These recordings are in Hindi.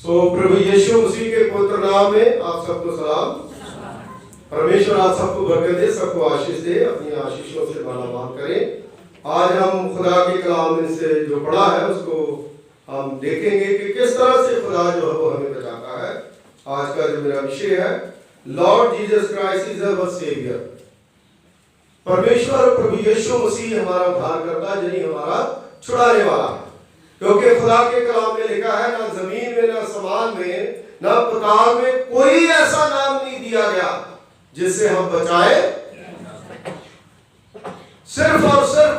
प्रभु यीशु मसीह के पवित्र नाम में आप सबको सलाम। परमेश्वर आप सबको बरकत दे, सबको आशीष दे, अपनी आशीषों से मालामाल करें। आज हम खुदा के कलाम में से जो पढ़ा है उसको हम देखेंगे कि किस तरह से खुदा जो है वो हमें बचाता है। आज का जो मेरा विषय है, Lord Jesus Christ is our saviour. परमेश्वर प्रभु यीशु मसीह हमारा उद्धार करता है, यानी हमारा छुड़ाने वाला है। क्योंकि खुदा के कलाम में लिखा है, ना जमीन में, ना आसमान में, ना पताल में कोई ऐसा नाम नहीं दिया गया जिससे हम बचाए। सिर्फ और सिर्फ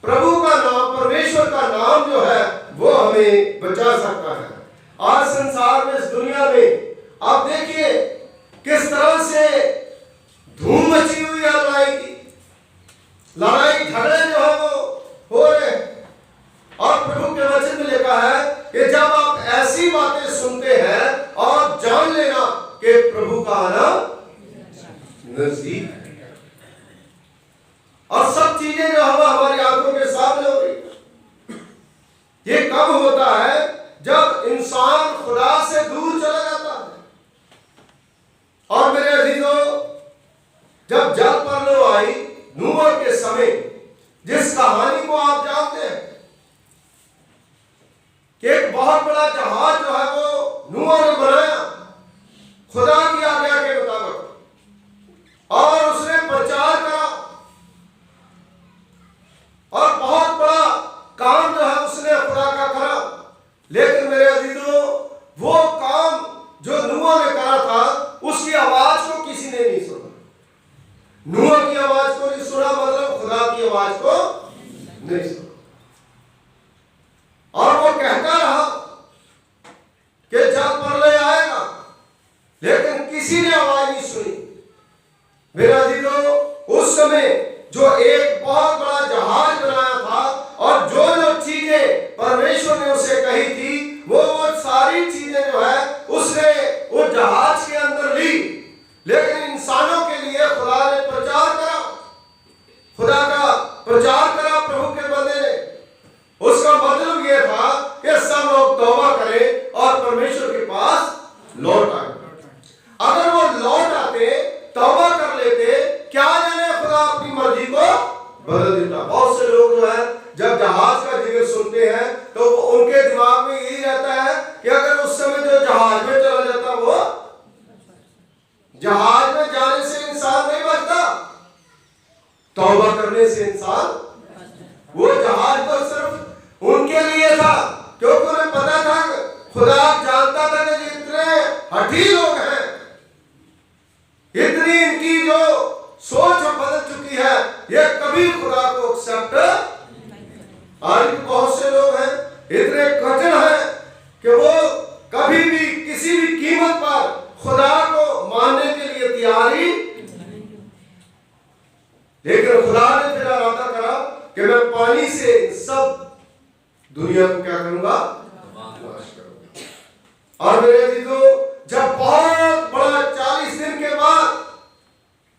प्रभु का नाम, परमेश्वर का नाम जो है वो हमें बचा सकता है। आज संसार में, इस दुनिया में आप देखिए किस तरह से धूम मची हुई है लड़ाई की। लड़ाई झगड़े जो है वो हो रहे हैं। और प्रभु के वचन में लिखा है कि जब आप ऐसी बातें सुनते हैं और जान लेना कि प्रभु का आना नजदीक है। और सब चीजें जो हमारी आंखों के सामने हो रही। ये कब होता है? जब इंसान खुदा से दूर चला जाता है। और मेरे अजीजों, जब जल प्रलय आई नूह के समय, जिस कहानी को आप जानते हैं कि एक बहुत बड़ा जहाज जो है वो नूह ने बनाया खुदा की आज्ञा के मुताबिक, और उसने प्रचार करा और बहुत बड़ा काम जो है उसने खुदा का करा। लेकिन मेरे अजीजों, वो काम जो नूह ने करा था उसकी आवाज को किसी ने नहीं सुना। नूह की आवाज को नहीं सुना, मतलब खुदा की आवाज को नहीं सुना। और वो कहता रहा कि जल प्रलय आएगा, लेकिन किसी ने आवाज नहीं सुनी। मेरा अजीजों, उस समय जो एक बहुत बड़ा जहाज बनाया था और जो जो चीजें परमेश्वर ने उसे कही थी, वो सारी चीजें जो है उसने वो जहाज के अंदर ली। लेकिन इंसानों के लिए खुदा ने प्रचार करा, खुदा का प्रचार करा प्रभु के बंदे ने। उसका मतलब यह था कि सब लोग तौबा करें और परमेश्वर के पास लौट आए। अगर वो लौट आते, तौबा कर लेते, क्या जाने खुदा अपनी मर्जी को बदल देता। बहुत से लोग जो है जब जहाज का जिक्र सुनते हैं तो उनके दिमाग में यही रहता है कि अगर उस समय जो जहाज में चला जाता, वो जहाज में जाने से इंसान नहीं बचता, तौबा करने से इंसान। वो जहाज तो सिर्फ उनके लिए था, क्योंकि उन्हें पता था, खुदा जानता था कि इतने हठी लोग हैं, इतनी इनकी जो सोच बदल चुकी है, ये कभी खुदा को एक्सेप्ट। आज भी बहुत से लोग हैं, इतने कठिन हैं कि वो कभी भी किसी भी कीमत पर खुदा को मानने के लिए तैयार ही। लेकिन खुदा ने फिर इरादा करा कि मैं पानी से सब दुनिया को क्या करूंगा, नाश करूंगा। और मेरे अजीजों, जब बहुत बड़ा 40 दिन के बाद,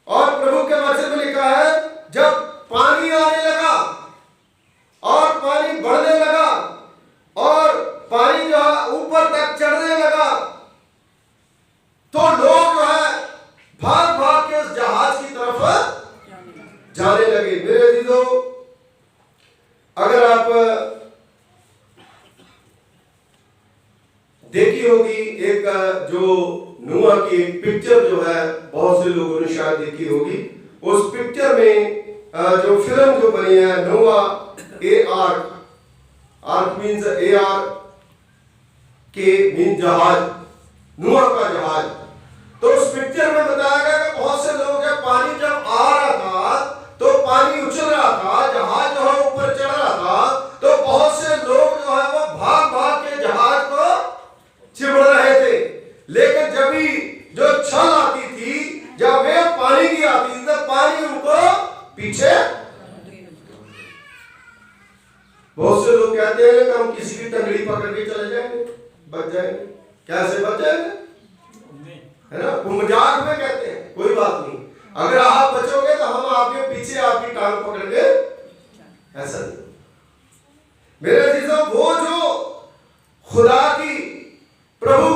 और प्रभु के वचन में लिखा है, जब पानी आने लगा और पानी बढ़ने लगा और पानी जो है ऊपर तक चढ़ने लगा, तो लोग जो है भाग भाग के उस जहाज की तरफ जाने लगे। मेरे अजीजों, अगर आप देखी होगी एक जो नूह की एक पिक्चर जो है, बहुत से लोगों ने शायद देखी होगी। उस पिक्चर में जो फिल्म जो बनी है, नोआ आर्क मीन्स के मीन जहाज, नूह का जहाज। तो उस पिक्चर में बताया गया कि बहुत से लोग हैं, पानी जब आ रहा था तो पानी उछल रहा था, जहाज जो है ऊपर चढ़ रहा था, तो बहुत से लोग जो है वो भाग भाग के जहाज को चिपड़ रहे थे। लेकिन जब भी जो छल आती थी, जब वे पानी की आती थी, तो पानी उनको पीछे। बहुत से लोग कहते हैं कि हम किसी की टंगड़ी पकड़ के चले जाएंगे, बच जाएंगे। कैसे बच जाएंगे? है ना, वो मजाक में कहते हैं, कोई बात नहीं, अगर आप बचोगे तो हम आपके पीछे आपकी टांग पकड़ के। ऐसा नहीं। मेरे अजीजों, वो जो खुदा की, प्रभु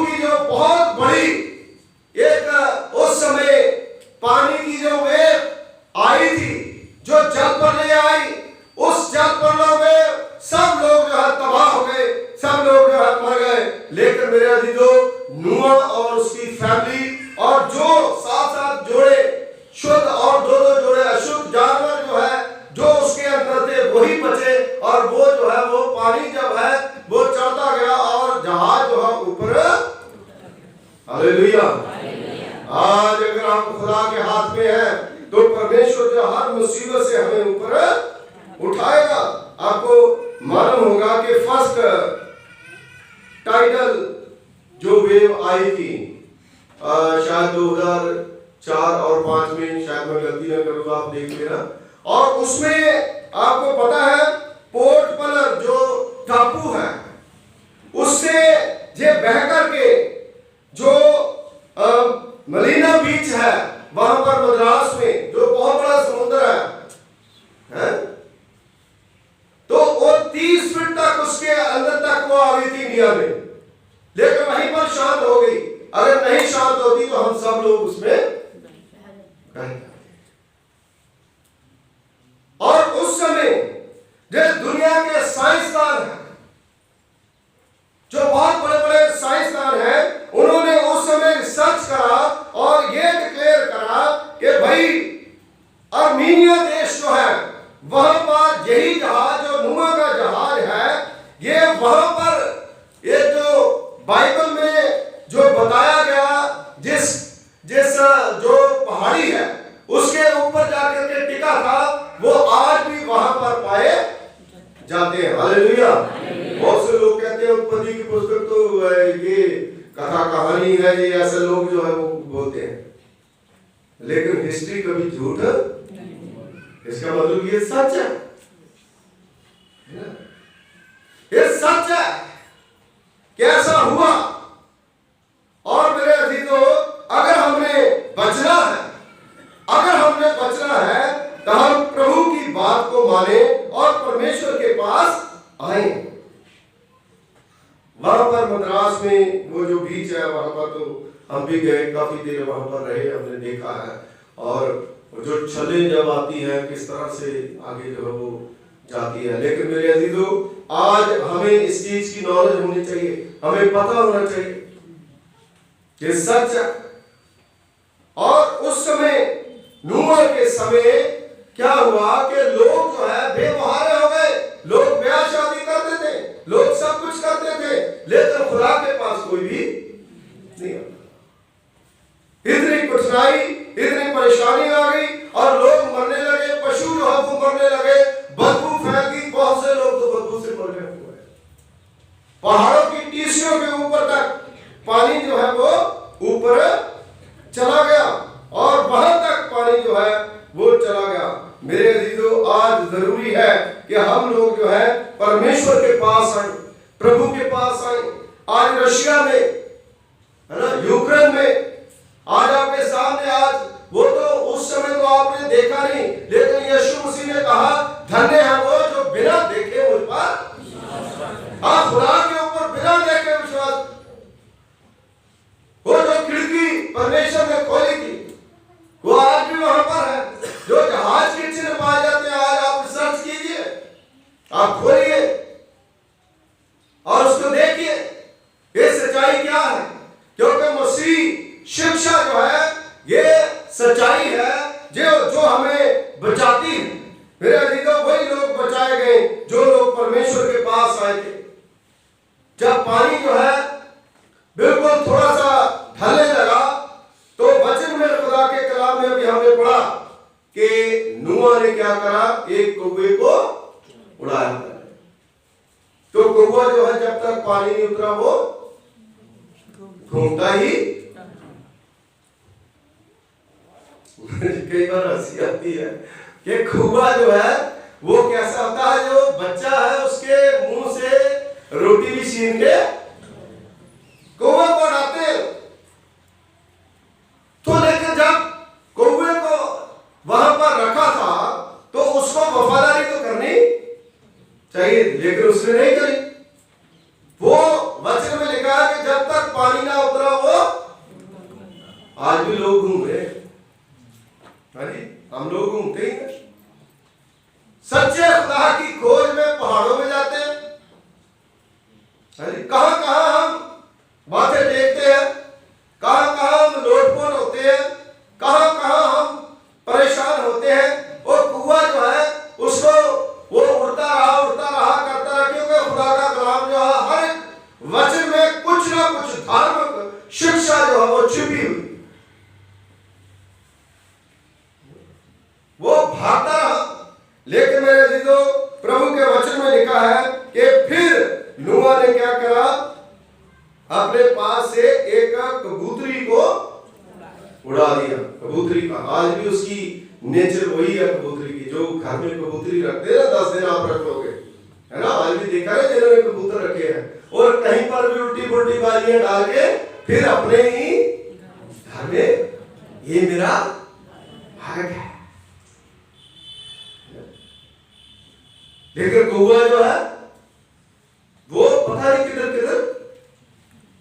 लेकिन मेरे अजीजों, नूह और उसकी फैमिली और जो साथ साथ जोड़े शुद्ध और दो जोड़े अशुद्ध जानवर जो है जो उसके अंदर थे वही बचे, और वो जो है वो पानी जब है वो चढ़ता गया और जहाज जो है ऊपर। हालेलुया। आज अगर हम खुदा के हाथ में हैं तो परमेश्वर जो हर मुसीबत से हमें ऊपर उठाएगा। आपको मालूम होगा कि फर्स्ट टाइटल जो वेव आई थी शायद 2004 और 5 में, शायद मैं गलती न करूँ, आप देख लेना। और उसमें आपको पता है पोर्ट ब्लेयर जो टापू है उससे जे बह करके जो मरीना बीच है वहां पर मद्रास में जो बहुत बड़ा समुद्र है? तो वो 30 फीट तक उसके अंदर तक वो आ गई थी इंडिया में, लेकिन वहीं पर शांत हो गई। अगर नहीं शांत होती तो हम सब लोग उसमें और उस समय जिस दुनिया के साइंसदान हैं, जो बहुत बड़े बड़े साइंसदान हैं, उन्होंने उस समय रिसर्च करा और ये डिक्लेयर करा कि भाई आर्मीनिया देश जो है वहां पर यही जहाज जो नूह का जहाज है, ये वहां पर ये जो बाइबल में जो बताया गया जिस जो पहाड़ी है उसके ऊपर जाकर के टिका था, वो आज भी वहां पर पाए जाते हैं। हालेलुया। बहुत से लोग कहते हैं उत्पत्ति की पुस्तक तो ये कथा कहानी है, ये ऐसे लोग जो है वो बोलते हैं, लेकिन हिस्ट्री कभी झूठ है। इसका मतलब ये सच है, ये सच है कि ऐसा हुआ। और मेरे अजीजों, अगर हमने बचना है, अगर हमने बचना है तो हम प्रभु की बात को माने और परमेश्वर के पास आए। वहां पर मद्रास में वो जो बीच है वहां पर तो हम भी गए, काफी देर वहां पर रहे, हमने देखा है। और जो छलें जब आती हैं किस तरह से आगे जो है वो जाती है। लेकिन मेरे अजीजों, आज हमें इस चीज की नॉलेज होनी चाहिए, हमें पता होना चाहिए कि सच है। और उस समय नूह के समय क्या हुआ कि लोग जो है बेमुहारे हो गए। लोग ब्याह शादी करते थे, लोग सब कुछ करते थे, लेकिन खुदा के पास कोई भी नहीं आता। इतनी कठिनाई, इतनी परेशानी आ गई और लोग मरने लगे, पशु जो है वो मरने लगे, बदबू फैल गई। बहुत से लोग तो बदबू से मरने हुए। पहाड़ों की टीसियों के ऊपर तक पानी जो है वो ऊपर चला गया और वहां तक पानी जो है वो चला गया। मेरे अजीजों, आज जरूरी है कि हम लोग जो है परमेश्वर के पास आए, प्रभु के पास आए। आज रशिया में है ना, यूक्रेन में, आज आपके सामने, आज वो तो उस समय तो आपने देखा नहीं, लेकिन यीशु मसीह ने कहा धन्य है वो जो बिना देखे मुझ पर, आप खुदा के ऊपर बिना देखे विश्वास। वो जो खिड़की परमेश्वर ने खोली थी वो आज भी वहां पर है। जो जहाज के चिन्ह पाए जाते हैं, आज आप रिसर्च कीजिए, आप खोलिए और उसको देखिए ये सच्चाई क्या है। क्योंकि मसीह शिक्षा जो है ये सच्चाई है जो हमें बचाती है। मेरे अजीजों, वही लोग बचाए गए जो लोग परमेश्वर के पास आए थे। जब पानी जो है बिल्कुल थोड़ा सा ढलने लगा तो वचन में, खुदा के कलाम में भी हमने पढ़ा कि नूह ने क्या करा, एक कौवे को उड़ाया। तो कौवा जो है जब तक पानी नहीं उतरा वो घूमता ही। कई बार हंसी आती है कि कौवा जो है वो कैसा होता है, जो बच्चा है उसके मुंह से रोटी भी छीन के कौवे को उड़ाते हैं। तो लेकिन जब कौवे को वहां पर रखा था तो उसको वफादारी तो करनी चाहिए, लेकिन उसने नहीं करी। वो वचन में लिखा है कि जब तक पानी ना उतरा वो, आज भी लोग घूम रहे हैं, हम लोग घूमते ही हैं। सच्चे खुदा की खोज में पहाड़ों में जाते हैं, कहां कुछ धार्मिक शिक्षा जो है वो छिपी हुई, वो भागता रहा। लेकिन मेरे अजीजों, प्रभु के वचन में लिखा है कि फिर नूह ने क्या करा, अपने पास से एक कबूतरी को उड़ा दिया। कबूतरी का आज भी उसकी नेचर वही है, कबूतरी की। जो घर में कबूतरी रखते हैं 10 दिन आप रखोगे, है ना, आज भी देखा है जिन्होंने कबूतर रखे हैं, और कहीं पर भी उल्टी पुल्टी बालियां डाल के फिर अपने ही घर में, ये मेरा भाग है। लेकिन कौवा जो है वो पता नहीं किधर किधर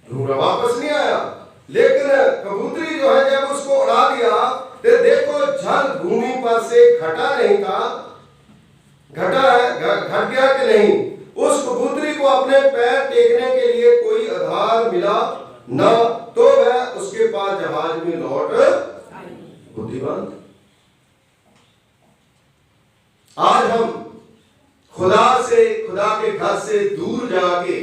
ढूंढा, वापस नहीं आया। लेकिन कबूतरी जो है जब उसको उड़ा दिया तो देखो जल भूमि पर से घटा नहीं था, घटा है, घट गया कि नहीं। उस कबूतरी को अपने पैर टेकने के लिए कोई आधार मिला न, तो वह उसके पास जहाज में लौट बुद्धिमान। आज हम खुदा से, खुदा के घर से दूर जाके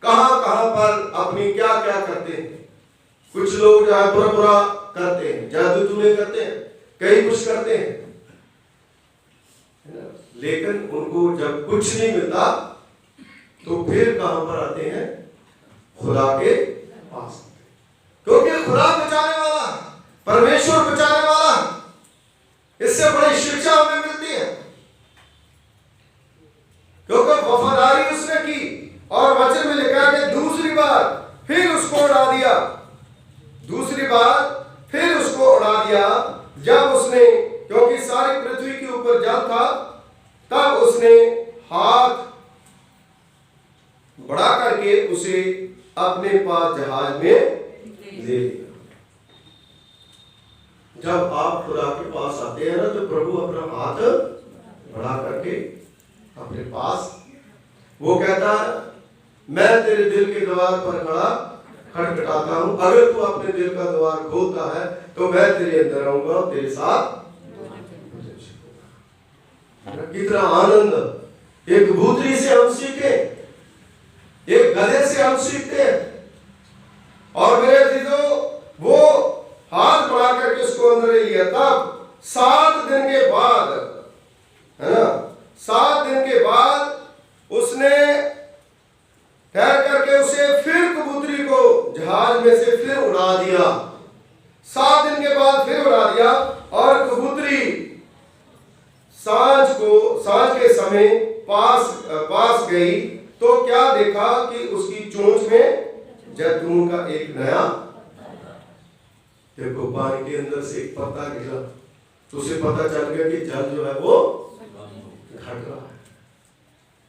कहां कहां पर अपनी क्या क्या करते हैं। कुछ लोग जो है बुरा बुरा करते हैं, जादू टूने करते हैं, कई कुछ करते हैं, लेकिन उनको जब कुछ नहीं मिलता तो फिर कहां पर आते हैं, खुदा के पास। क्योंकि खुदा बचाने वाला, परमेश्वर बचाने वाला, इससे बड़ी शिक्षा हमें मिलती है। क्योंकि वफादारी उसने की, और वचन में लिखा कि दूसरी बार फिर उसको उड़ा दिया, दूसरी बार फिर उसको उड़ा दिया। जब उसने, क्योंकि सारी पृथ्वी के ऊपर जल था, तब उसने हाथ बढ़ा करके उसे अपने पास जहाज में ले लिया। जब आप खुदा के पास आते हैं ना, तो प्रभु अपना हाथ बढ़ा करके अपने पास, वो कहता है मैं तेरे दिल के द्वार पर खड़ा खटखटाता हूं, अगर तू अपने दिल का द्वार खोलता है तो मैं तेरे अंदर आऊंगा, तेरे साथ। कितना आनंद। एक कबूतरी से हम सीखे, एक गधे से हम सीखते हैं। और मेरे अजीजों, वो हाथ बढ़ा करके उसको अंदर ले लिया। तब 7 दिन के बाद, है ना, 7 दिन के बाद उसने ठहर करके उसे फिर कबूतरी को जहाज में से फिर उड़ा दिया। 7 दिन के बाद फिर उड़ा दिया, और कबूतरी सांझ के समय पास गई तो क्या देखा कि उसकी चोंच में जैतून का एक नया, देखो पानी के अंदर से एक पत्ता निकला, तो उसे पता चल गया कि जल जो है वो घट रहा है।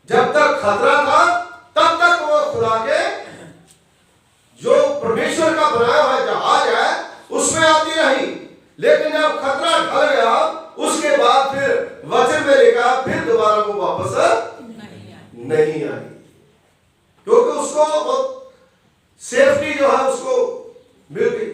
जब तक खतरा था तब तक वो खुदा के जो परमेश्वर का बनाया हुआ जहाज है उसमें आती रही। लेकिन जब खतरा ढल गया, उसके बाद फिर वचन में लिखा फिर दोबारा वो वापस नहीं आई, क्योंकि उसको सेफ्टी जो है उसको मिल गई।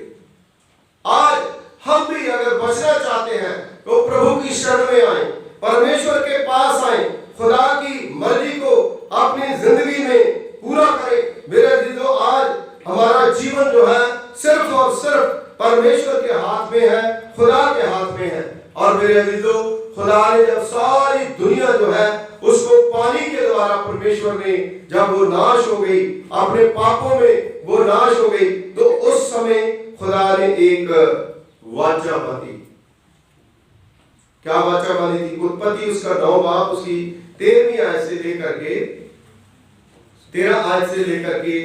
आज हम भी अगर बचना चाहते हैं तो प्रभु की शरण में आए, परमेश्वर के पास आए, खुदा की मर्जी को अपनी जिंदगी में पूरा करें। मेरे अजीजों, आज हमारा जीवन जो है सिर्फ और सिर्फ परमेश्वर के हाथ में है, खुदा के हाथ में है। और मेरे अजीजों, खुदा ने जब सारी दुनिया जो है उसको पानी के द्वारा, परमेश्वर ने जब वो नाश हो गई, अपने पापों में वो नाश हो गई, तो उस समय खुदा ने एक वाचा बांधी। क्या वाचा बांधी थी? उत्पत्ति उसका 9 बाब उसकी 13वीं आयत से लेकर के 13 आयत से लेकर के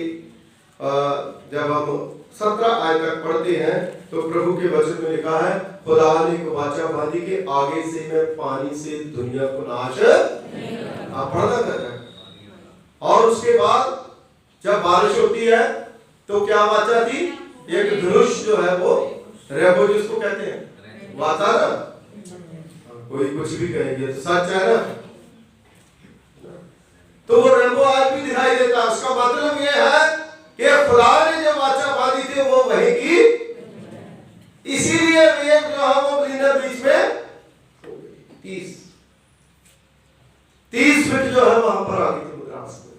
जब हम 17 आयत तक पढ़ते हैं तो प्रभु के वचन में लिखा है, खुदा ने एक वाचा बांधी के आगे से मैं पानी से दुनिया को नाश आप पढ़ना कर रहे हैं। और उसके बाद जब बारिश होती है तो क्या वाचा थी? एक धनुष जो है वो रेबो जिसको कहते हैं, वाचा ना, कोई कुछ भी कहेंगे तो सच है ना, तो वो रेबो आज भी दिखाई देता। उसका मतलब ये है कि खुदा ने जो वाचा बांधी थी वो वही की, इसीलिए वेव जो है वो बीच में 30 फीट जो है वहां पर आ गई थी मद्रास में,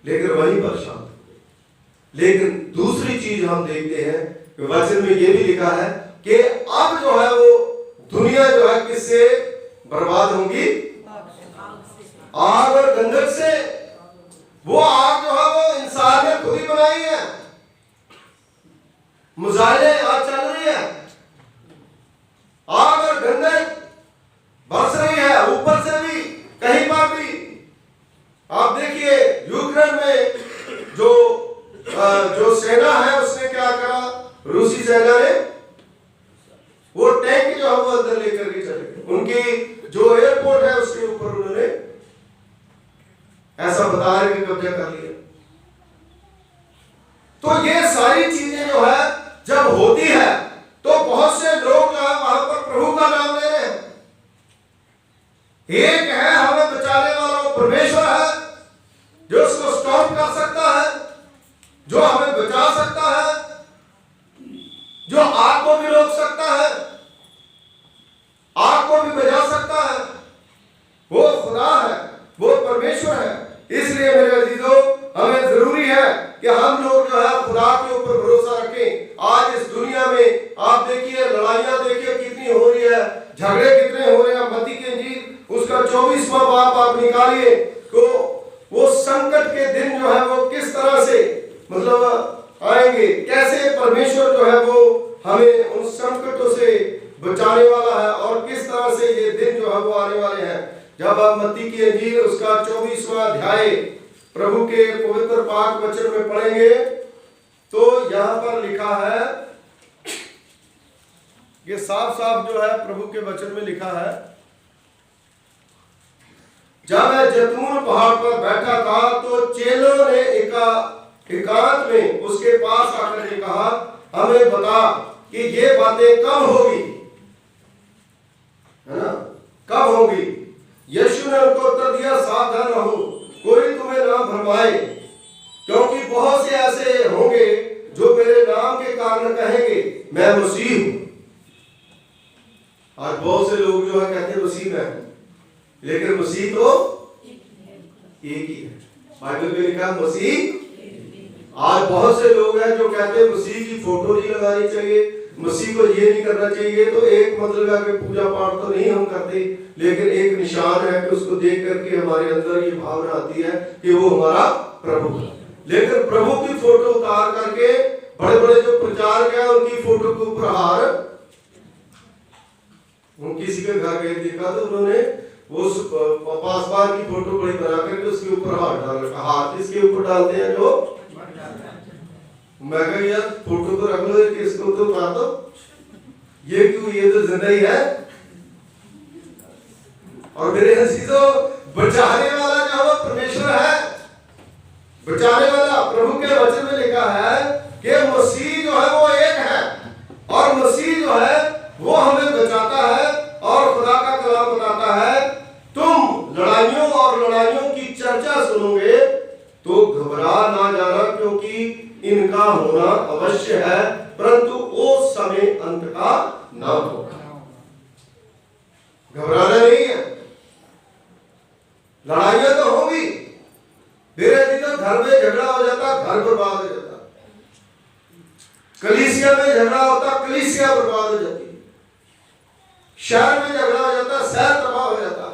लेकिन वहीं पर शांत हो गई। लेकिन दूसरी चीज हम देखते हैं कि वचन में ये भी लिखा है कि अब जो है वो दुनिया जो है किससे बर्बाद होगी? आग और गंधक से। वो आग जो है वो इंसान ने खुद ही बनाई है। मुजाहिलें आज चल रही है, आग और गंधक बरस रही है ऊपर से भी, कहीं पर भी। आप देखिए यूक्रेन में जो सेना है उसने क्या करा, रूसी सेना ने वो टैंक जो है वो अंदर लेकर के चले गए। उनकी जो एयरपोर्ट है उसके ऊपर उन्होंने ऐसा बता रहे कि कब्जा कर लिया। तो ये सारी चीजें जो है जब होती है तो बहुत से लोग जो है वहां पर प्रभु का नाम ले रहे हैं। एक है हमें बचाने वाला, वो परमेश्वर है जो उसको स्टॉप कर सकता है, जो हमें बचा सकता है, जो आग को भी रोक सकता है, आग को भी बचा सकता है। वो खुदा है, वो परमेश्वर है। इसलिए मेरे अजीजों, हमें जरूरी है कि हम लोग जो है खुदा के ऊपर भरोसा रखें। आज इस दुनिया में आप देखिए लड़ाइयां देखिए कितनी हो रही है, झगड़े कितने हो रहे हैं। मत्ती की इंजील उसका 24वां बाब आप निकालिए तो वो संकट के दिन जो है वो किस तरह से मतलब आएंगे, कैसे परमेश्वर जो है वो हमें उन संकटों से बचाने वाला है और किस तरह से ये दिन जो है वो आने वाले हैं। जब आप मत्ती की इंजील उसका 24वां अध्याय प्रभु के पवित्र पाक वचन में पढ़ेंगे तो यहां पर लिखा है, ये साफ साफ जो है प्रभु के वचन में लिखा है, जब मैं जैतून पहाड़ पर बैठा था तो चेलों ने एकांत में उसके पास आकर के कहा, हमें बता कि ये बातें कब होगी, है ना, कब होगी। यीशु ने उनको उत्तर दिया, सावधान रहो, कोई तुम्हें ना भरमाए, क्योंकि बहुत से ऐसे होंगे जो मेरे नाम के कारण कहेंगे मैं मसीह हूं। आज बहुत से लोग जो है कहते हैं मसीह मैं हूं, लेकिन मसीह तो एक ही है। बाइबल में लिखा मसीह। आज बहुत से लोग हैं जो कहते हैं मसीह की फोटो नहीं लगानी चाहिए, मसीह को ये नहीं करना चाहिए। तो एक मतलब है कि पूजा पाठ तो नहीं हम करते, लेकिन एक निशान है कि उसको देख करके हमारे अंदर ये भावना आती है कि वो हमारा प्रभु है। लेकिन प्रभु की फोटो उतार करके बड़े बड़े जो प्रचारक हैं उनकी फोटो के ऊपर हार, किसी के घर गए देखा तो उन्होंने वो पासवान की फोटो बड़ी बना करके उसके ऊपर हार डाल रखा। हाथ इसके ऊपर डालते हैं जो, मैं कहा यार फोटो तो रख लो, इसको तो उतार दो, ये क्यों, ये तो जिंदा ही है। और मेरे अजीजों, बचाने वाला जो है परमेश्वर है, बचाने वाला प्रभु के वचन में लिखा है कि मसीह जो है वो एक है और मसीह जो है वो हमें बचाता है। और खुदा का कलाम बताता है, तुम लड़ाइयों और लड़ाइयों की चर्चा सुनोगे तो घबरा ना जाना, क्योंकि इनका होना अवश्य है, परंतु वो समय अंत का न होगा। घबराना नहीं है, लड़ाइयां तो होगी। मेरे दिन तो घर में झगड़ा हो जाता, घर बर्बाद हो जाता, कलीसिया में झगड़ा होता, कलीसिया बर्बाद हो जाती, शहर में झगड़ा हो जाता, शहर तबाह हो जाता,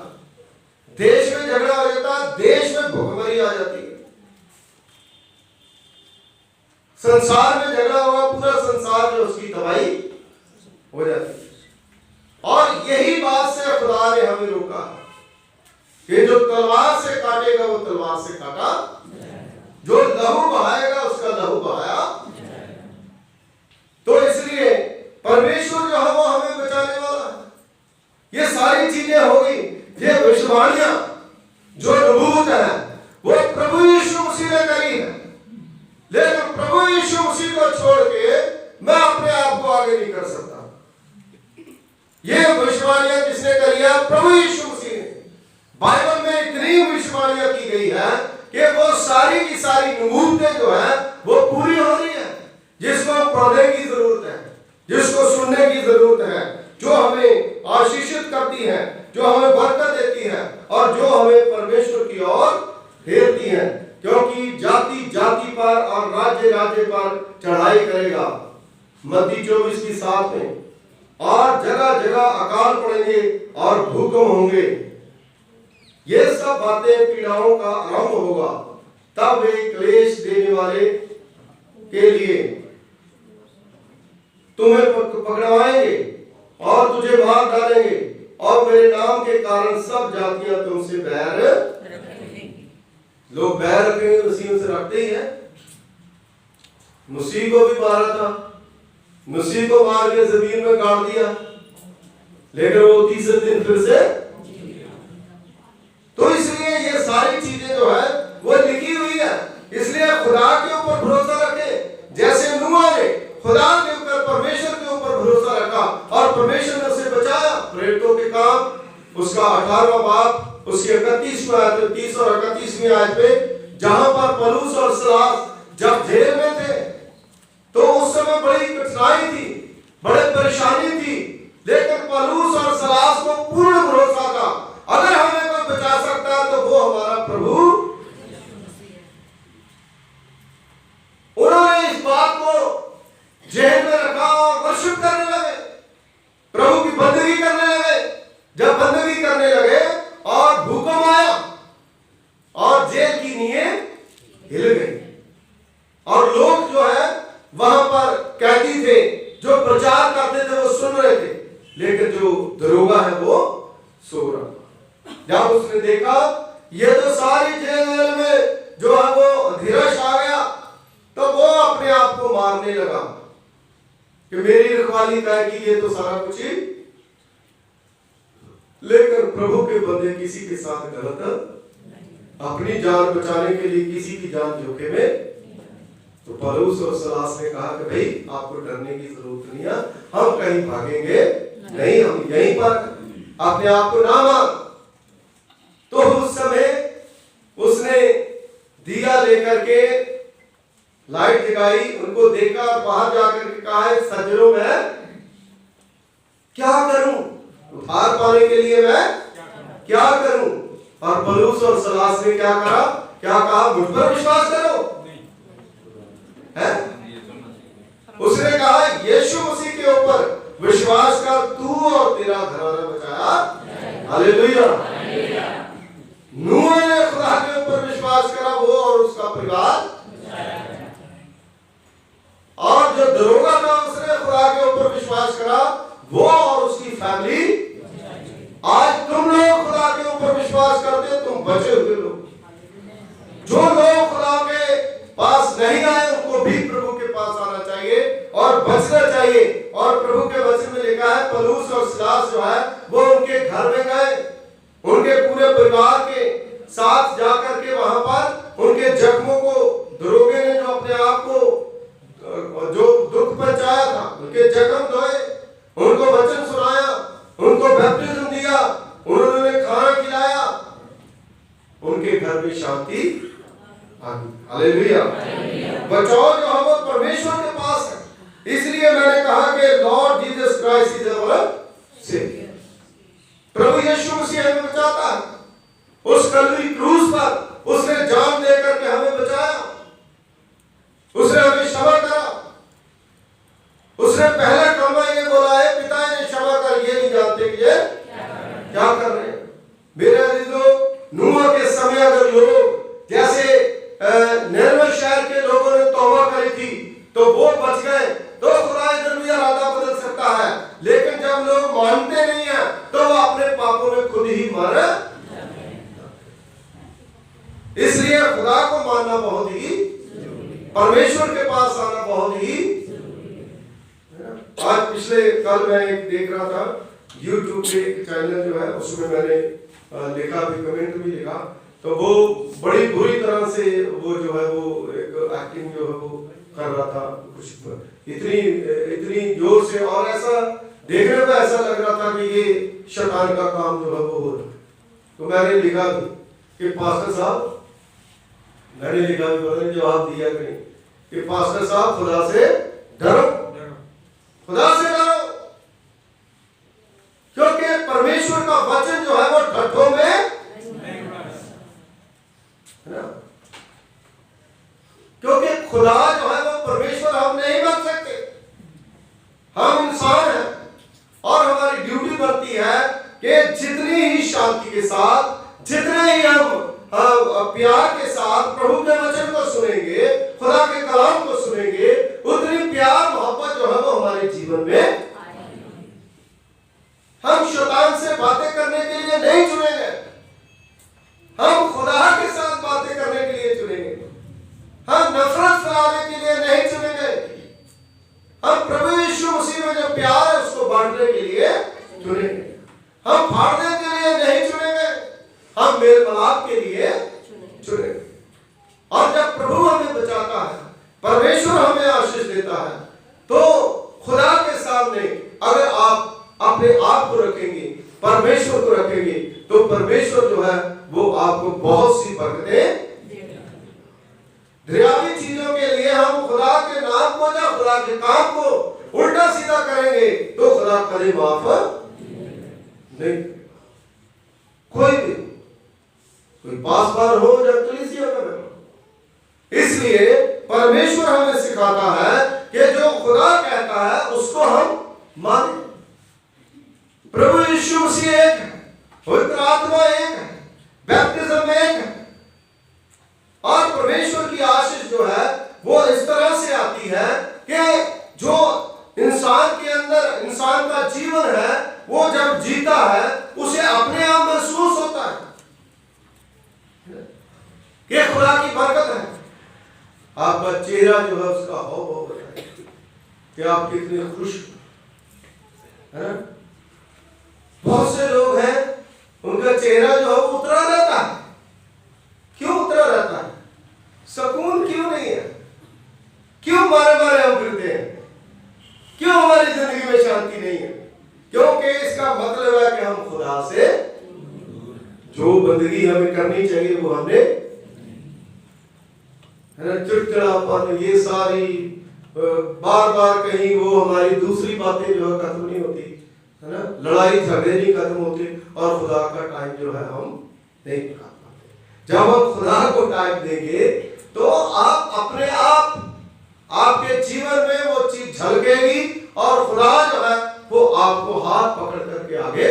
देश में झगड़ा हो जाता, देश में भुखमरी आ जाती है, संसार में झगड़ा हुआ, पूरा संसार जो उसकी तबाही हो जाती है। और यही बात से खुदा ने हमें रोका कि जो तलवार से काटेगा वो तलवार से काटा, जो लहू बहाएगा उसका लहू बहाया। तो इसलिए परमेश्वर जो है वो हमें बचाने वाला है। ये सारी चीजें होगी, ये भविष्यवाणियां जो नबूवत है वो प्रभु यीशु मसीह ने करी है, लेकिन प्रभु यीशु मसीह को छोड़ के मैं अपने आप को आगे नहीं कर सकता। ये भविष्यवाणियां किसने करी है? प्रभु यीशु मसीह ने। बाइबल में इतनी भविष्यवाणियां की गई है कि वो सारी की सारी नबूवतें जो है वो पूरी हो रही है। जिसको पढ़ने की जरूरत है, जिसको सुनने की जरूरत है, जो हमें आशीषित करती है, जो हमें बरकत देती है और जो हमें परमेश्वर की ओर फेरती है। क्योंकि जाति जाति पर और राज्य राज्य पर चढ़ाई करेगा। मत्ती 24:7 में, और जगह जगह अकाल पड़ेंगे और भूकंप होंगे। ये सब बातें पीड़ाओं का आरंभ होगा, तब वे क्लेश देने वाले के लिए तुम्हें पकड़वाएंगे और तुझे मार डालेंगे, और मेरे नाम के कारण सब जातियां तुमसे बैर रखेंगी। लोग बैर रखेंगे, मसीह से रखते ही है। मसीह को भी मारा था, मसीह को मार के जमीन में गाड़ दिया, लेकिन वो तीसरे दिन फिर से। तो इसलिए ये सारी चीजें जो है वो लिखी हुई है। इसलिए खुदा के ऊपर भरोसा रखें, जैसे नूह ने खुदा के ऊपर, परमेश्वर के ऊपर भरोसा रखा और परमेश्वर ने उसे बचाया। प्रेरितों के काम उसका 18वां बाब उसकी 31वीं आयत, 30 और 31वीं आयत पे, जहां पर पौलुस और सीलास जब जेल में थे तो उस समय बड़ी कठिनाई थी, बड़ी परेशानी थी, लेकिन पौलुस और सीलास को पूर्ण भरोसा था, अगर हमें कोई बचा सकता है तो वो हमारा प्रभु। उन्होंने इस बात को जेल में रखा और वर्शिप करने लगे, प्रभु की बंदगी करने लगे। जब बंदगी करने लगे और भूकंप आया और जेल की नींवें हिल गई, और लोग जो है वहां पर कैदी थे, जो प्रचार करते थे वो सुन रहे थे, लेकिन जो दरोगा है वो सो रहा था। जब उसने देखा ये तो सारी जेल में जो है वो धीरज आ गया, तो वो अपने आप को मारने लगा कि मेरी रखवाली का है कि ये तो सारा कुछ ही। लेकिन प्रभु के बंदे किसी के साथ गलत, अपनी जान बचाने के लिए किसी की जान जोखिम में। तो पौलुस और सीलास ने कहा कि भाई आपको डरने की जरूरत नहीं है, हम कहीं भागेंगे नहीं, हम यहीं पर अपने आप को ना मार। तो उस समय उसने दिया लेकर के लाइट जगाई, उनको देखा और बाहर जाकर के कहा है, सज्जनों मैं क्या करूं, उद्धार पाने के लिए मैं क्या करूं। और पौलुस और सीलास ने क्या कहा, मुझ पर विश्वास करो है। उसने कहा यीशु मसीह के ऊपर विश्वास कर, तू और तेरा घराना बचाया। हालेलुया। नूह ने खुदा के ऊपर विश्वास करा, वो और उसका परिवार। और जो दरोगा था उसने खुदा के ऊपर विश्वास करा, वो और उसकी फैमिली। आज तुम लोग खुदा के ऊपर विश्वास करते, तुम बचे हुए लोग। जो लोग खुदा के पास नहीं आए उनको भी प्रभु के पास आना चाहिए और बचना चाहिए। और प्रभु के वचन में लिखा है, पौलुस और सीलास जो है वो उनके घर में गए, उनके पूरे परिवार के साथ जाकर के वहां पर उनके जख्मों को, दरोगे ने जो अपने आप को जो दुख पहुंचाया था, उनके जख्म धोए, उनको वचन सुनाया, उनको बैप्टिज्म दिया, उन्होंने खाना खिलाया, उनके घर में शांति आ गई। हालेलुया। बचाव जो है वो परमेश्वर के पास है। इसलिए मैंने कहा कि Lord Jesus Christ is our saviour. प्रभु यीशु मसीह हमें बचाता है। उस कलवरी क्रूस पर उसने जान दे करके हमें बचाया, उसने हमें क्षमा करा। उसने पहले कलमा ये बोला है, पिता ने क्षमा कर, ये नहीं जानते कि ये क्या कर रहे हैं। मेरे अजीजों, नूह के समय अगर लोग जैसे निनवे शहर के लोगों ने तौबा करी थी तो वो बच गए, तो खुदा इधर भी इरादा बदल सकता है। लेकिन जब लोग मानते नहीं है तो वो अपने पापों में खुद ही मर। इसलिए खुदा को मानना बहुत ही, परमेश्वर के पास आना बहुत ही। आज पिछले कल मैं एक देख रहा था YouTube पे एक चैनल जो है, उसमें मैंने लिखा भी, कमेंट भी लिखा, तो वो बड़ी बुरी तरह से वो जो है वो एक एक्टिंग जो है वो कर रहा था, कुछ इतनी जोर से, और ऐसा देखने में ऐसा लग रहा था कि ये शैतान का काम जो है वो हो रहा है। तो मैंने लिखा भी कि पास्टर साहब, मैंने लिखा भी, मैंने जवाब दिया कि पास्टर साहब खुदा से डरो, खुदा से डरो, क्योंकि परमेश्वर का वचन जो है वो ठट्ठों में है ना। क्योंकि खुदा जो परमेश्वर हमें आशीष देता है। तो खुदा के सामने अगर आप अपने आप को रखेंगे, परमेश्वर को रखेंगे, तो परमेश्वर जो है वो आपको बहुत सी बरकतें। दुनियावी चीजों के लिए हम खुदा के नाम को या खुदा के काम को उल्टा सीधा करेंगे तो खुदा कभी माफ नहीं। कोई पास बार हो या कलीसिया में, इसलिए परमेश्वर हमें सिखाता है कि जो खुदा कहता है उसको हम माने। प्रभु यीशु मसीह एक है, पवित्र आत्मा एक है, बैप्टिज्म एक है, और परमेश्वर की आशीष जो है वो इस तरह से आती है कि जो इंसान के अंदर इंसान का जीवन है वो जब जीता है उसे अपने आप महसूस होता है कि खुदा की बरकत है। आपका चेहरा जो है उसका हाव भाव बताए कि आप कितने खुश है ना। बहुत से लोग हैं उनका चेहरा जो है उतरा रहता है। क्यों उतरा रहता है? सुकून क्यों नहीं है? क्यों मारे मारे हम फिरते हैं? क्यों हमारी जिंदगी में शांति नहीं है? क्योंकि इसका मतलब है कि हम खुदा से जो बंदगी हमें करनी चाहिए वो हमने, है ना, चिड़चिड़ापन, ये सारी बार बार कहीं वो हमारी दूसरी बातें जो है खत्म नहीं होती, है ना, लड़ाई झगड़े नहीं खत्म होते, और खुदा का टाइम जो है हम नहीं निकाल पाते। जब हम खुदा को टाइम देंगे तो आप अपने आप आपके जीवन में वो चीज झलकेगी और खुदा जो है वो आपको हाथ पकड़ करके आगे।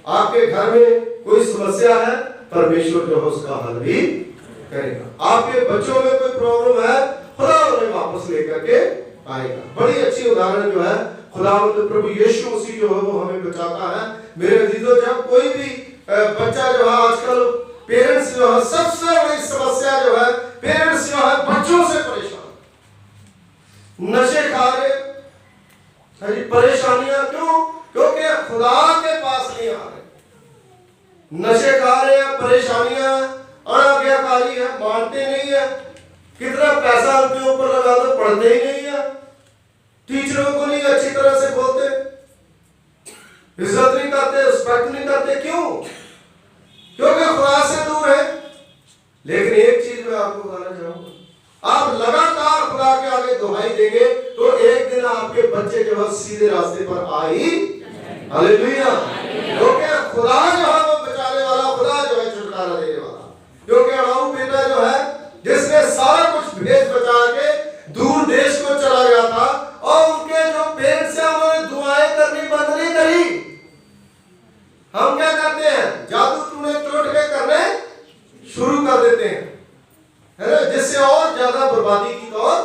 आपके घर में कोई समस्या है, परमेश्वर जो है उसका हल भी करेगा। आपके बच्चों में कोई प्रॉब्लम है, खुदा उन्हें वापस लेकर के आएगा। बड़ी अच्छी उदाहरण जो है खुदा प्रभु यीशु मसीह जो है वो हमें बचाता है। मेरे अजीजों, जब कोई भी बच्चा जो है, आजकल पेरेंट्स जो है, सबसे बड़ी समस्या जो है पेरेंट्स जो है बच्चों से परेशान, नशे खा रहे, परेशानियां क्यों? क्योंकि खुदा के पास नहीं आ रहे, नशे खा रहे हैं, परेशानियां, अनाज्ञाकारी है, मानते नहीं है, कितना पैसा उनके ऊपर लगा दो पढ़ते ही नहीं है, टीचरों को नहीं अच्छी तरह से बोलते, इज्जत नहीं करते, रिस्पेक्ट नहीं करते। क्यों? क्योंकि खुदा से दूर है। लेकिन एक चीज मैं आपको बताना चाहूंगा, आप लगातार खुदा के आगे दुहाई देंगे तो एक दिन आपके बच्चे जो है सीधे रास्ते पर आई। हालेलुया। क्योंकि खुदा जो है वो बचाने वाला, खुदा जो है छुटकारा देने वाला। क्योंकि अड़ाऊ बेटा जो है जिसने सारा कुछ भेज बचा के दूर देश को चला गया था, और उनके जो पेरेंट्स से उन्होंने दुआएं करनी बंद नहीं करी। हम क्या करते हैं? जादू टूने त्रोट के करने शुरू कर देते हैं, है ना, जिससे और ज्यादा बर्बादी की ओर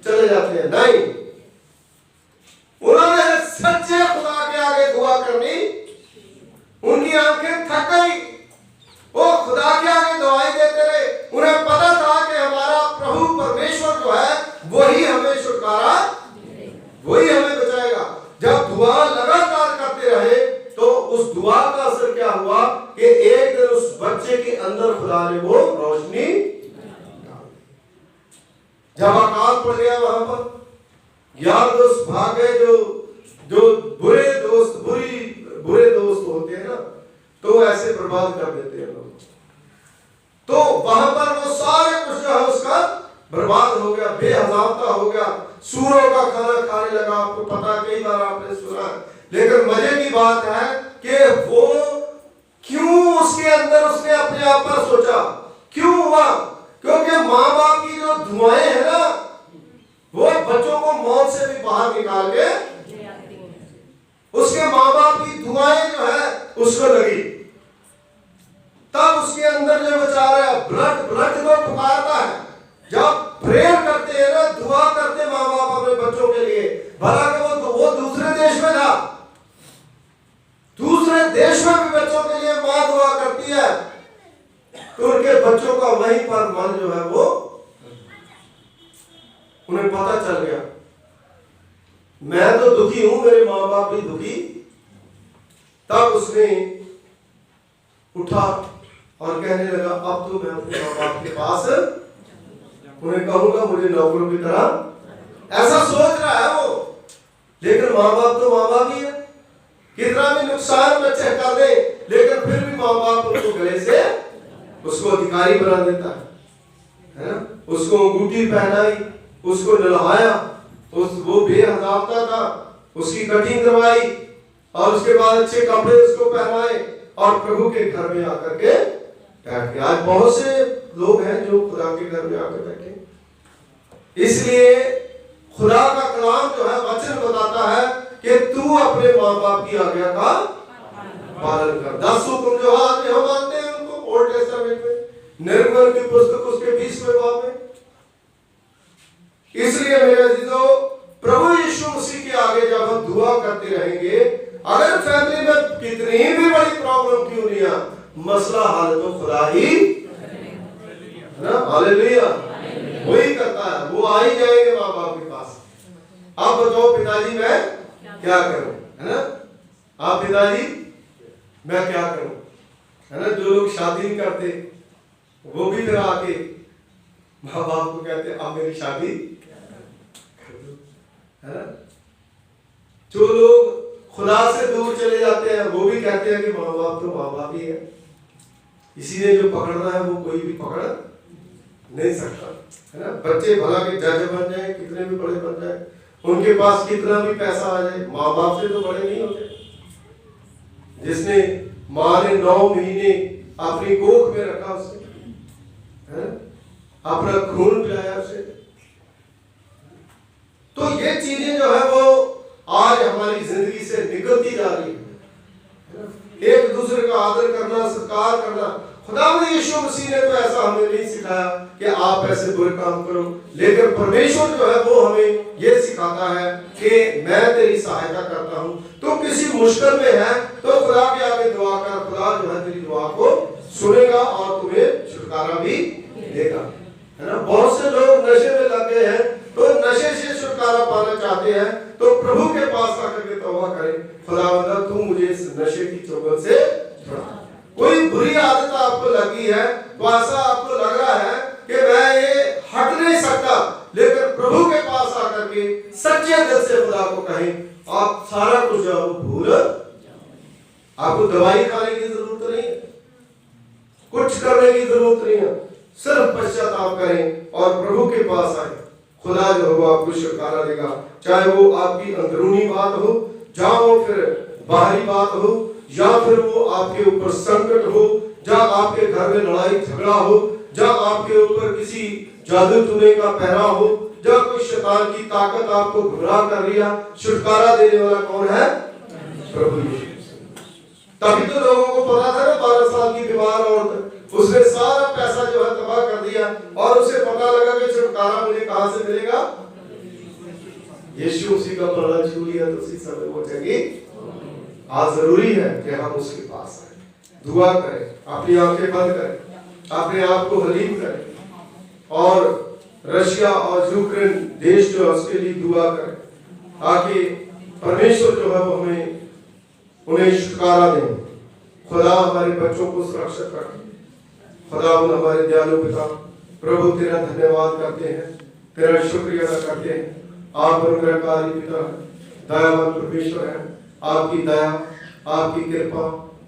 चले जाते हैं। नहीं, उन्होंने सच्चे खुदा के आगे दुआ करनी, उनकी आंखें थक गई, वो खुदा के आगे दुआएं देते रहे। उन्हें पता था कि हमारा प्रभु परमेश्वर जो है वही हमें छुटकारा, वही हमें बचाएगा। जब दुआ लगातार करते रहे तो उस दुआ का असर क्या हुआ कि एक दिन उस बच्चे के अंदर खुदा ने वो रोशनी, जब अकाल पड़ गया वहां पर यार दोस्त भाग गए, जो बुरे दोस्त होते हैं ना, तो ऐसे बर्बाद कर देते हैं लोग। तो वहां पर वो सारे कुछ जो है उसका बर्बाद हो गया, बेहजावता हो गया, सूरों का खाना खाने लगा। आपको पता, कई बार आपने सुना। लेकिन मजे की बात है कि वो क्यों उसके अंदर उसने अपने आप पर सोचा, क्यों हुआ? क्योंकि माँ बाप की जो दुआएं है ना, वो बच्चों को मौत से भी बाहर निकाल के, उसके माँ बाप की दुआएं जो है उसको लगी, तब उसके अंदर जो बेचारा ब्लड को पुकारता है। जब प्रेयर करते हैं ना, दुआ करते माँ बाप अपने बच्चों के लिए, भला कि वो दूसरे देश में था, दूसरे देश में भी बच्चों के लिए माँ दुआ करती है, तो उनके बच्चों का वहीं पर मन जो है वो, उन्हें पता चल गया मैं तो दुखी हूं, मेरे माँ बाप भी दुखी। तब उसने उठा और कहने लगा अब तो मैं अपने माँ बाप के पास उन्हें कहूंगा मुझे नौकरों की तरह, ऐसा सोच रहा है वो। लेकिन माँ बाप तो माँ बाप ही है। कितना भी नुकसान बच्चे कर दे, लेकिन फिर भी माँ बाप उसको गले से उसको अधिकारी बना देता है ना। उसको अंगूठी पहनाई, उसको नहलाया, वो बेहदाफ्ता था, उसकी कटिंग करवाई और उसके बाद अच्छे कपड़े उसको पहनाए और प्रभु के घर में आकर के बैठ गए। आज बहुत से लोग हैं जो खुदा के घर में आकर बैठे। इसलिए खुदा का कलाम जो है वचन बताता है कि तू अपने माँ बाप की आज्ञा का पालन कर। 10 हुक्म जो आज हम मानते हैं उनको ओल्ड टेस्टामेंट में, निर्गमन की पुस्तक उसके 20वें बाब में। इसलिए मेरे अजीजों, प्रभु यीशु मसीह के आगे जब हम दुआ करते रहेंगे, अगर फैमिली में कितनी भी बड़ी प्रॉब्लम क्यों नहीं आ, मसला हल तो खुदा ही है ना। हालेलुया, वही करता है। वो आ ही जाएंगे माँ बाप के पास। आप बताओ पिताजी मैं क्या करूं, है ना। आप पिताजी मैं क्या करूं, है ना। जो लोग शादी नहीं करते वो भी फिर आके माँ बाप को कहते आप मेरी शादी कर दो, है ना। जो लोग खुदा से दूर चले जाते हैं वो भी कहते हैं कि माँ बाप तो माँ बाप ही है, इसी ने जो पकड़ना है वो कोई भी पकड़ नहीं सकता, है ना। बच्चे भला के जज बन जाए, कितने भी बड़े बन जाए, उनके पास कितना भी पैसा आ जाए, माँ बाप से तो बड़े नहीं होते। जिसने माँ ने 9 महीने अपनी कोख में रखा उसे, है ना, अपना खून पिलाया उसे। तो ये चीजें जो है वो आज हमारी जिंदगी से निकलती जा रही है। एक दूसरे का आदर करना, सत्कार करना। खुदावंद यीशु मसीह ने तो ऐसा हमें नहीं सिखाया कि आप ऐसे बुरे काम करो, लेकिन परमेश्वर जो है वो हमें ये सिखाता है कि मैं तेरी सहायता करता हूँ। तो किसी मुश्किल में है तो खुदा के आगे दुआ कर, खुदा जो है तेरी दुआ को सुनेगा और तुम्हें छुटकारा भी देगा, है ना। बहुत से लोग नशे में लगे हैं, तो नशे से छुटकारा पाना चाहते हैं तो प्रभु के पास आकर के तौबा करें, खुदावंदा तू मुझे इस नशे की चुंगल से छुड़ा। कोई बुरी आदत आपको लगी है तो ऐसा आपको लग रहा है कि मैं ये हट नहीं सकता, लेकिन प्रभु के पास आकर के सच्चे दिल से खुदा को कहें, आप सारा कुछ जो भूल, आपको दवाई खाने की जरूरत नहीं है, कुछ करने की जरूरत नहीं है, सिर्फ पश्चाताप करें और प्रभु के पास आए। खुदा जो हो आपको छुटकारा देगा, चाहे वो आपकी अंदरूनी बात हो, जहां वो फिर बाहरी बात हो, या फिर वो आपके ऊपर संकट हो, जहां आपके घर में लड़ाई झगड़ा हो, जहां आपके ऊपर किसी जादू टूने का पहरा हो, जहां कोई शैतान की ताकत आपको गुमराह कर रही है। छुटकारा देने वाला कौन है? प्रभु यीशु। तभी तो लोगों को पता था ना, 12 साल की बीमार औरत, उसने सारा पैसा जो है तबाह कर दिया और उसे पता लगा कि छुटकारा मुझे कहां से मिलेगा। यीशु उसी का पलड़ा छू लिया तो उसी समय वो जगह। आज जरूरी है कि हम उसके पास आए, दुआ करें, अपनी आंखें बंद करें, अपने आप को हलीम करें और रशिया और यूक्रेन देश जो है उसके लिए दुआ करें, ताकि परमेश्वर जो है वो हमें उन्हें छुटकारा दें। खुदा हमारे बच्चों को सुरक्षित रखे। खुदा हमारे दयालु पिता, प्रभु तेरा धन्यवाद करते हैं, तेरा शुक्रिया अदा करते हैं। आप अनुग्रहकारी पिता है, दयावान परमेश्वर है। आपकी दया, आपकी कृपा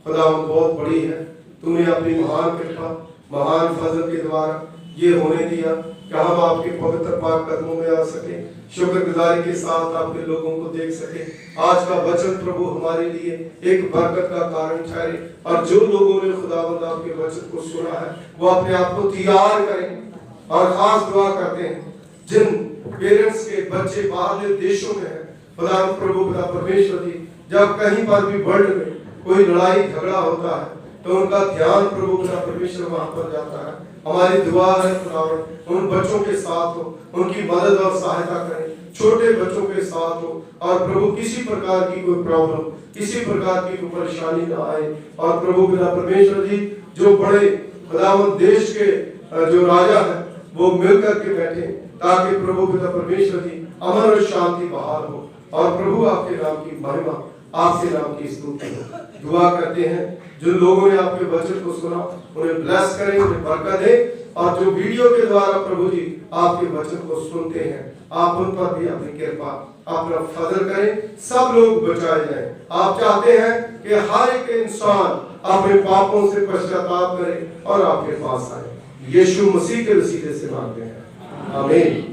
खुदा बहुत बड़ी है। तुमने अपनी महान कृपा, महान फजल के द्वारा ये होने दिया कि हम आपके पवित्र पाक कदमों में आ सके, शुक्रगुजारी के साथ आपके लोगों को देख सके। आज का वचन प्रभु हमारे लिए एक बरकत का कारण ठहरे और जो लोगों ने खुदावंद आपके वचन को सुना है वो अपने आप को तैयार करें। और खास दुआ करते हैं जिन पेरेंट्स के बच्चे बाहर देशों में हैं, खुदा प्रभु पिता परमेश्वर जी, जब कहीं पर भी वर्ल्ड में कोई लड़ाई झगड़ा होता है तो उनका ध्यान प्रभु पिता परमेश्वर वहां पर जाता है। हमारी दुआ है खुदावंद उन बच्चों के साथ हो, उनकी मदद और सहायता करें, छोटे बच्चों के साथ हो और प्रभु किसी प्रकार की कोई प्रॉब्लम, किसी प्रकार की कोई परेशानी ना आए। और प्रभु पिता परमेश्वर जी, जो बड़े खुदावंद देश के जो राजा है वो मिलकर के बैठे, ताकि प्रभु पिता परमेश्वर जी अमन और शांति बहाल हो और प्रभु आपके नाम की महिमा, आपके नाम की स्तुति हो। दुआ करते हैं जिन लोगों ने आपके वचन को सुना उन्हें ब्लेस करें, उन्हें बरकत दें और जो वीडियो के द्वारा प्रभु जी आपके वचन को सुनते हैं, आप उन पर भी अपनी कृपा अपना फजल करें, सब लोग बचाए जाएं। आप चाहते हैं कि हर एक इंसान अपने पापों से पश्चाताप करे और आपके पास आए। यीशु मसीह के वसीले से मांगते हैं, आमीन।